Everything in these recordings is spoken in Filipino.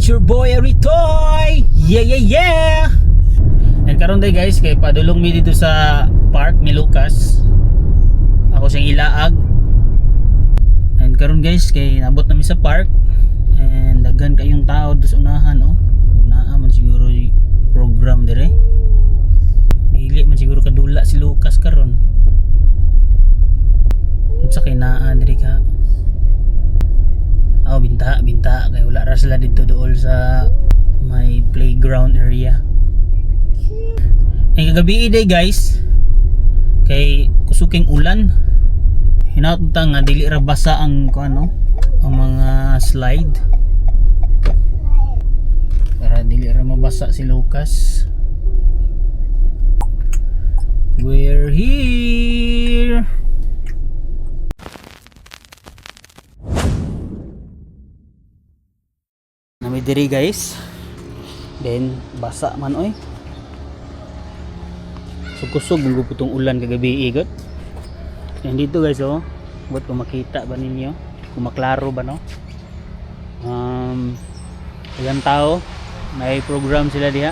It's your boy Aritoy! Yeah, yeah, yeah! And karon day guys, kay padulong mi dito sa park ni Lucas. Ako siyang ilaag. And karon guys, kay nabot namin sa park. And daghan kayong tao doon sa unahan, oh. Naa man siguro yung program dire. Dili man siguro kadula si Lucas karon. Unsa kay naa dire ka? Oh, binta kay wala ra sila dito dool sa may playground area. Ay kagabi day guys, kay kusuking ulan. Hinaut nga dili ra basa ang ano, ang mga slide. Para dili ra mabasa si Lucas. We're here. Nami diri guys. Then basa man oy. Kusog ng putong ulan kagabi igot. And dito guys oh, buat kung makita ba ninyo, kung maklaro ba no. Ilang tao, may program sila diha.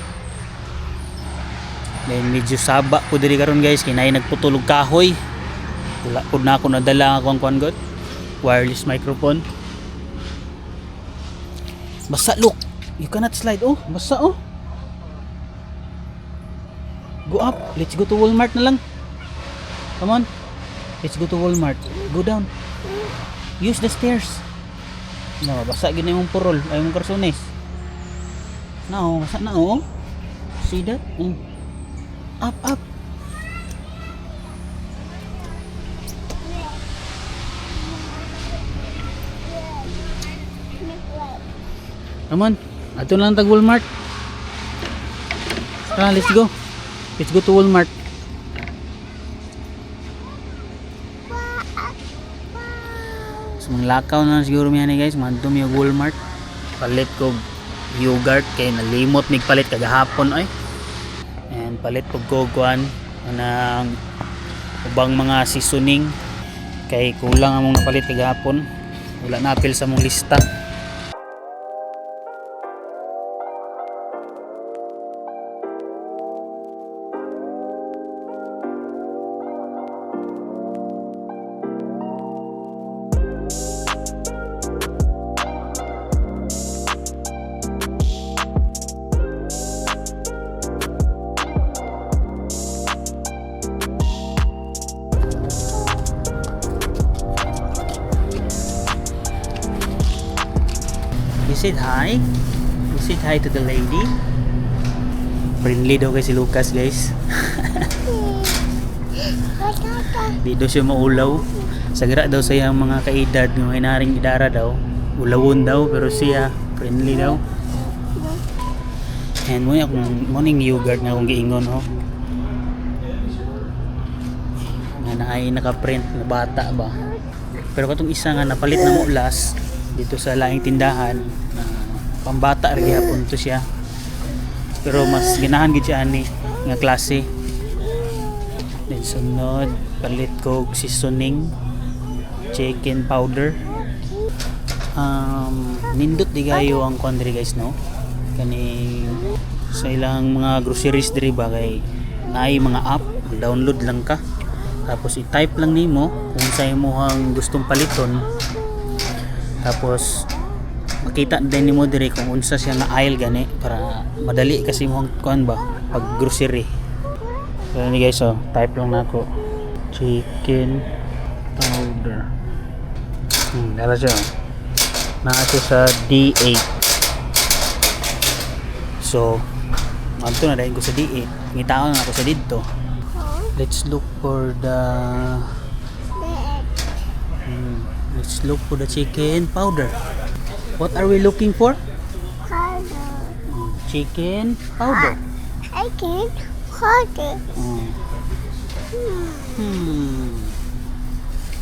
Then medyo saba ko diri karon guys, kinay nagputulog kahoy. Wala pud na ako nadala ang kuan god. Wireless microphone. Basa, look. You cannot slide. Oh, basa oh. Go up. Let's go to Walmart na lang. Come on. Let's go to Walmart. Go down. Use the stairs. No, basa gina yung purol. Ay yung karsones. No, basa na oh. See that? Up, up. Come on. Ato lang tag Walmart. Tara, let's go. Let's go to Walmart. So, manglakaw na siguro miyan guys. Mandom yung Walmart. Palit ko yogurt kay nalimot mig palit kagahapon ay. And palit ko goguan ng ubang mga seasoning kay kulang among napalit kagahapon. Wala na apil sa mong lista. You said hi? You said hi to the lady? Friendly daw kay si Lucas guys. Di daw siya maulaw. Sagra daw sa iyang mga kaedad ng inaring idara daw. Ulawon daw pero siya friendly daw. And mo yung morning yogurt nga akong giingon oh. Nga naay naka-print na bata ba. Pero katong isa nga napalit na mo last dito sa laing tindahan. Pambata rin hapon to siya pero mas ginahan gid siya ani nga klase. Then sunod palit ko seasoning chicken powder. Nindot di kayo ang kuan diri guys no, kani sa ilang mga groceries diri ba kay naay mga app, download lang ka tapos i-type lang nimo kung sa imong gustong paliton tapos makita din mo dire kung unsa siya nga aisle gani para madali kasi mo kuan ba pag grocery. So ni guys oh, type lang nako chicken powder. Dala siya. Naa siya sa D8. So adto na dayon ko sa D8. Ngitaon na ako sa didto. Let's look for the chicken powder. What are we looking for? Powder. Chicken powder. Chicken powder.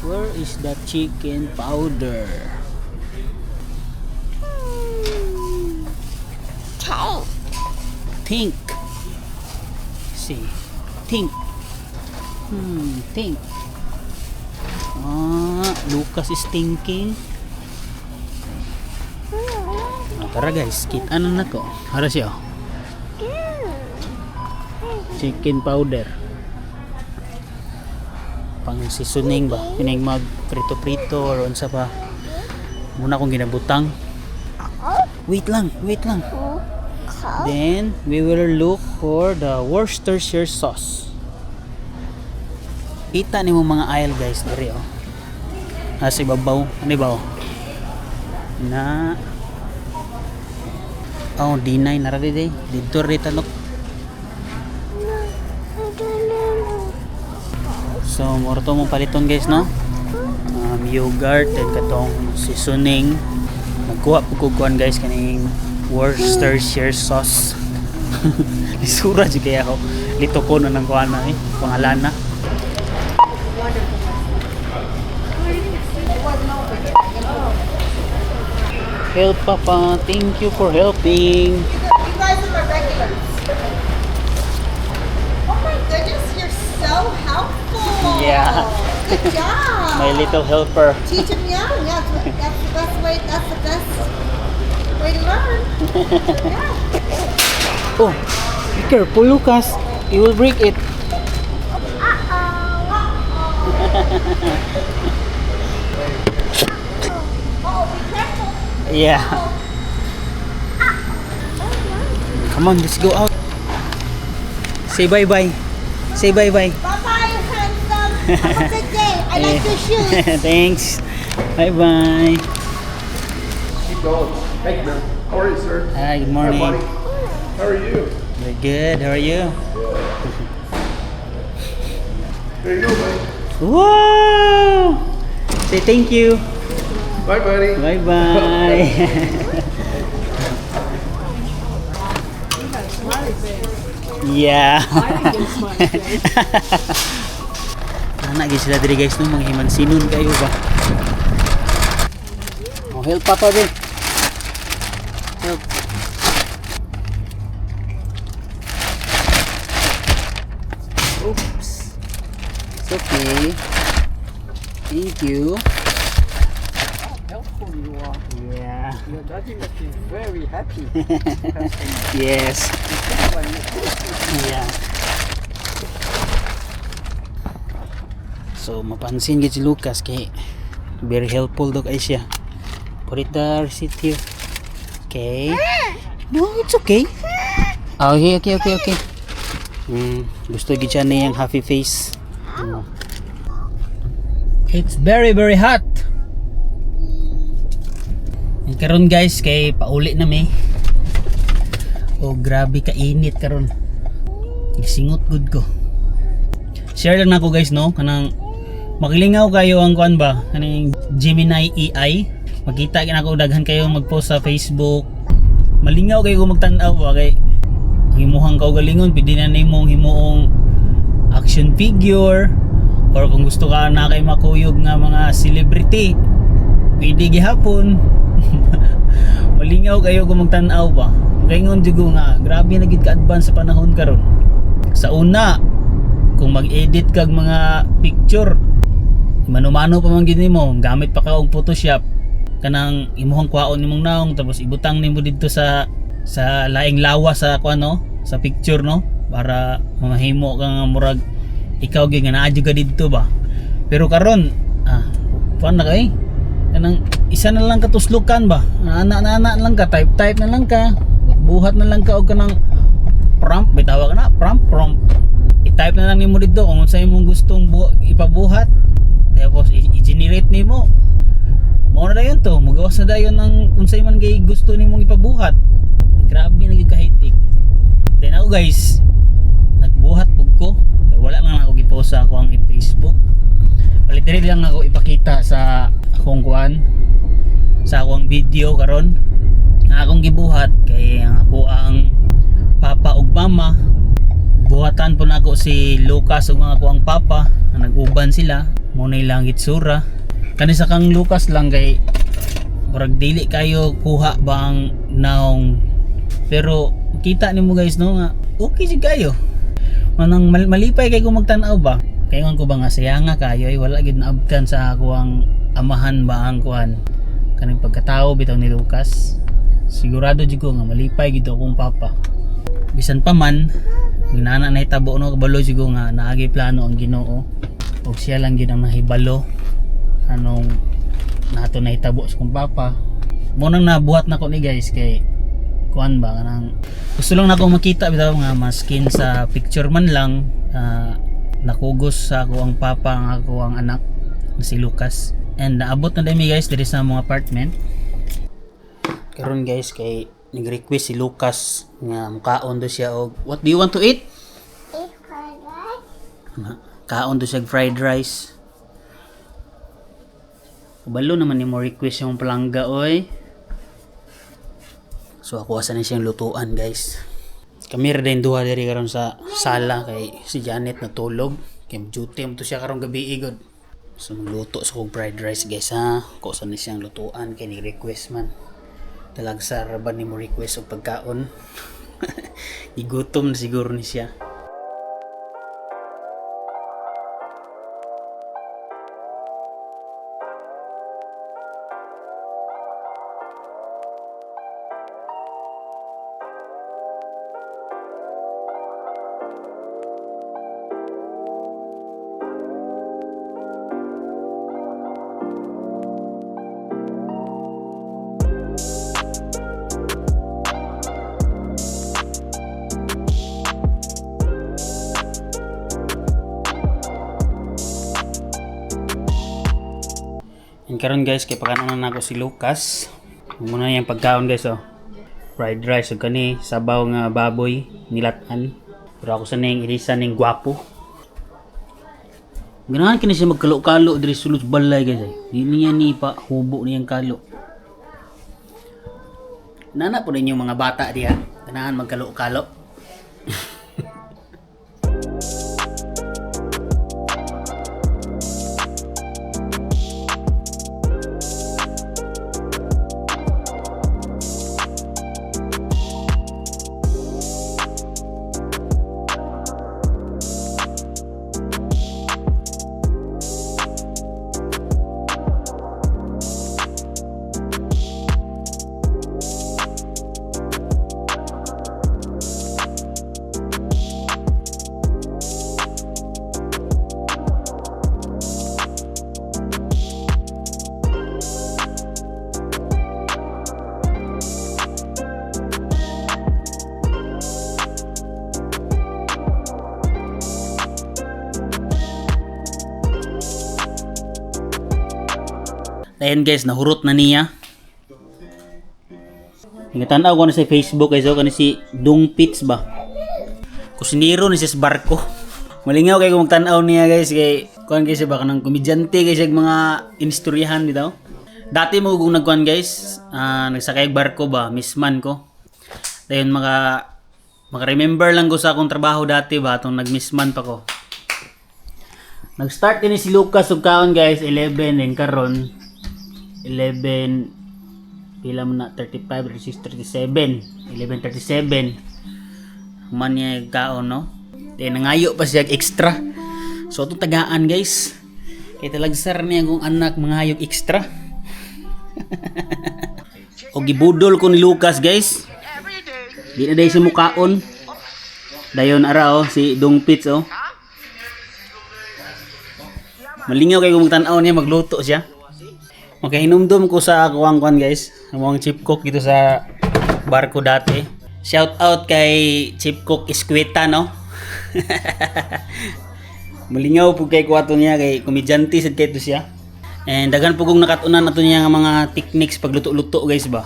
Where is the chicken powder? Think. See. Think. Think. Lucas is thinking. Tara guys, kita na nako. Hara siya. Chicken powder. Pang seasoning ba? Pining mag prito-prito or unsa pa. Muna akong ginabutang. Wait lang. Then we will look for the Worcestershire sauce. Kita ni mo mga aisle guys diri oh. Nasa ibabaw, ano ba oh? Na oh, D9 na rin day. Dito rin talok. So, moro to mong paliton guys, no? Yogurt and katong seasoning. Nagkuha po kukuhan guys kaning Worcestershire sauce. Lisura dyan kaya ako. Lito ko na ng kuhan na pangalan na. Help Papa, thank you for helping. You guys are my regulars. Oh my goodness, you're so helpful. Yeah. Good job. My little helper. Teach them young. Yeah, that's the best way. That's the best way to learn. Yeah. Oh, be careful Lucas. You will break it. Oh, be careful. Yeah. Come on, let's go out. Say bye-bye. Say bye-bye. Bye-bye, handsome. Have a good day. I like your shoes. Thanks. Bye-bye. Keep going. Thank you, man. How are you, sir? Hi, good Hi, morning. buddy. How are you? Very good. How are you? There you go, buddy. Wow! Say thank you. Bye, buddy. Bye-bye. Yeah. Anak gid sila diri guys no, mga himansinon kayo ba. Oh, help Papa din. Help. Oops. It's okay. Thank you. Helpful you are. Yeah. Your daddy must be very happy. Yes. Yeah. So mapansin gid si Lucas kay very helpful dog ay siya. Put it the receipt here. Okay. No, it's okay. Okay. Gusto gid siya niyang happy face. It's very hot. And karon guys kay pauli na mi. Oh, grabe ka init karon. Gisingot gud ko. Share lang nako guys no kanang makilingaw kayo ang kuan ba kaning Gemini AI. Makita gyud ako daghan kayo mag-post sa Facebook. Malingaw kayo kung magtan-aw ba kay himuhang kaugalingon pwede na nimong himuong action figure or kung gusto ka na kay makuyog nga mga celebrity pwede gihapon. Malingaw kayo kung magtan-aw ba. Gaingon jugo nga grabe na gid ka-advance sa panahon karon. Sa una kung mag-edit kag mga picture mano-mano pa man gid nimo gamit pa ka og Photoshop kanang imuhang kwaon nimong naong tapos ibutang nimo didto sa laing lawa sa kuano sa picture no para mamahimo ka nga murag ikaw gyud nga naa ka didto ba. Pero karon kuan na kay kanang isa na lang katuslukan ba ana lang ka type na lang ka buhat na lang ka og kanang prompt bitawa ka na prompt i-type na lang nimo dito kung unsa imong gustong ipabuhat tapos i-generate nimo mo na dayon to magawas na dayon ng unsay man kay gusto nimong ipabuhat. Grabe na gyud ka-hectic. Then ako guys nagbuhat pug ko pero wala lang ako gi-post sa akong Facebook. Palit lang ako ipakita sa akong kuan sa akong video karon nga akong gibuhat kay ako ang papa ug mama. Buhatan po na ako si Lucas ug mga kuang papa na nag-uban sila mo na ilang itsura kani sa kang Lucas lang kay murag dili kayo kuha bang naong pero kita nimo guys no nga okay sig kayo manang malipay kay kung magtan-aw ba kay ngon ko ba nga sayanga kayo ay wala gid naabtan sa ako ang amahan ba ang kuan kaning pagkatao bitaw ni Lucas. Si sigurado jud ko nga malipay gid akong papa. Bisan pa man ginana na hitabo no kabalo jud ko nga naagi plano ang Ginoo ug siya lang gid ang nahibalo anong nato nahitabo sa akong papa. Mo nang nabuhat nako ni guys kay kuan ba kanang gusto lang nako makita bitaw nga maskin sa picture man lang nakugos sa ako ang papa ang ako ang anak na si Lucas. And naabot na dami guys diri sa mga apartment. Karon guys kay nag-request si Lucas nga mukaon do siya og what do you want to eat? Eat fried rice. Kaon do siya og fried rice. Kabalo naman ni mo request yung palangga oy. So ako asa na siyang lutuan guys. Kami rin duha diri karon sa sala kay si Janet natulog. Kay duty mo to siya karong gabi igod. So magluto sa kong fried rice guys ha. Ko sa na siyang lutuan kay ni request man. Talagsa ra ni mo request og pagkaon. Igutom na siguro ni siya. And karon guys kay pakanon na nako si Lucas. Muna yung pagkaon guys oh. Fried rice ug kani sabaw nga baboy nilatan. Pero ako sa ning irisa ning gwapo. Ganahan kini siya magkalo-kalo diri sulod balay guys. Di niya ni pa hubo niyang kalo. Nana po ninyo mga bata diha. Ganahan magkalo-kalo. Ayan guys, nahurot na niya. Tanaw ko na sa Facebook guys, kani si Dung Pits ba? Kusinero ni sa barko. Malingaw kay kung tanaw niya guys kay kuan guys ba kanang komedyante guys yung mga inistoryahan bitaw. Dati mo kung nagkuan guys, nagsakay og barko ba, missman ko. Dayon maka-remember lang ko sa akong trabaho dati ba atong nag-missman pa ko. Nag-start din si Lucas ug kaon guys 11 and karon 11 pila mo na 35 36 37 11:37 man niya kaon no. Then nangayo pa siya extra. So itong tagaan guys. Kay talagsar niya kung anak mangayog extra. O gibudol ko ni Lucas guys. Di na day siya mukaon. Dayon ara oh si Dung Pits oh. Malingaw kay kung tan-aw niya magluto siya. Okay, hinumdum ko sa kuwang guys. Ang chip cook dito sa barko dati. Shout out kay Chip Cook Iskweta no. Malingaw po kay kuwato niya kay komedyante sad kay to siya. And daghan po kong nakatunan nato niya nga mga techniques pagluto-luto guys ba.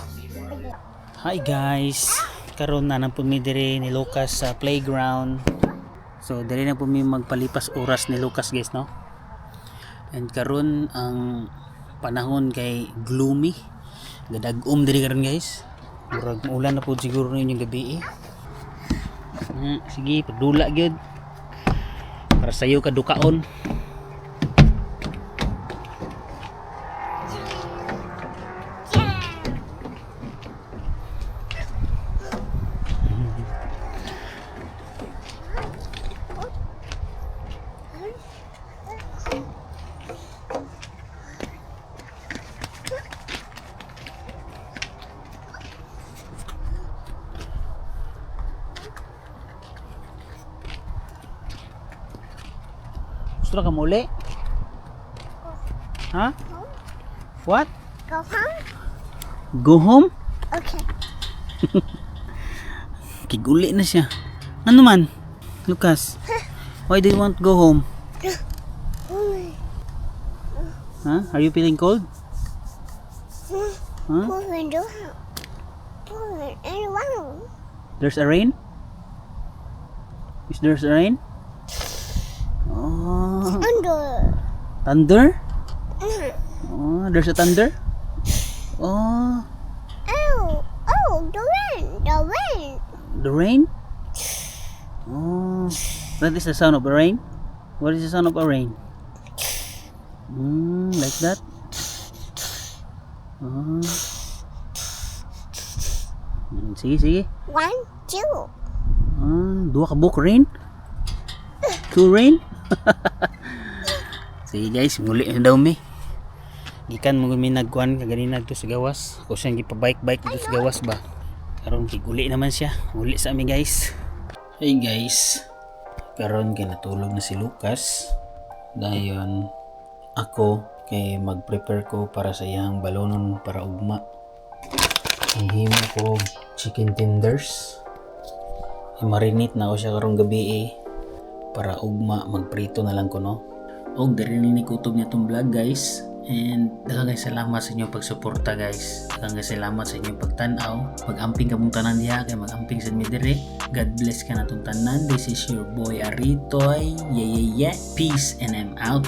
Hi guys. Karon na po mi diri ni Lucas sa playground. So diri na po mi magpalipas oras ni Lucas guys no. And karon ang panahon kay gloomy. Gadag-om diri karon guys. Murag ulan na po siguro ninyong gabi eh. Sige, pagdula gyud. Para sayo ka dukaon. Gusto na ka muli? Ha? What? Go home? Go home? Okay. Kiguli na siya. Ano man? Lucas, why do you want to go home? Huh? Are you feeling cold? Huh? There's a rain? Is there's a rain? Oh, thunder? Oh, there's a thunder? Oh, the rain? Oh, that is the sound of a rain? What is the sound of a rain? Like that? Oh. Sige, sige. 1, 2. Dua ka book rain? Two rain? Sige guys, muli na daw mi. Gikan mo gumi nagkuhan kaganina dito sa gawas. Ako siyang gipabike-bike dito sa gawas ba. Karon kiguli naman siya. Muli sa amin guys. Hey guys. Karon kay natulog na si Lucas. Dayon ako kay mag-prepare ko para sa iyang balonon para ugma. Hihimo ko chicken tenders. I-marinate na ako siya karong gabi para ugma magprito na lang ko no. Og diri ni kutob niya tong vlog guys. And daghang salamat sa inyong pagsuporta guys. Daghang salamat sa inyong pagtan-aw. Pag-amping ka mong tanan diha kay mag-amping sa mi dire. God bless ka natong tanan. This is your boy Aritoy. Yeah. Peace and I'm out.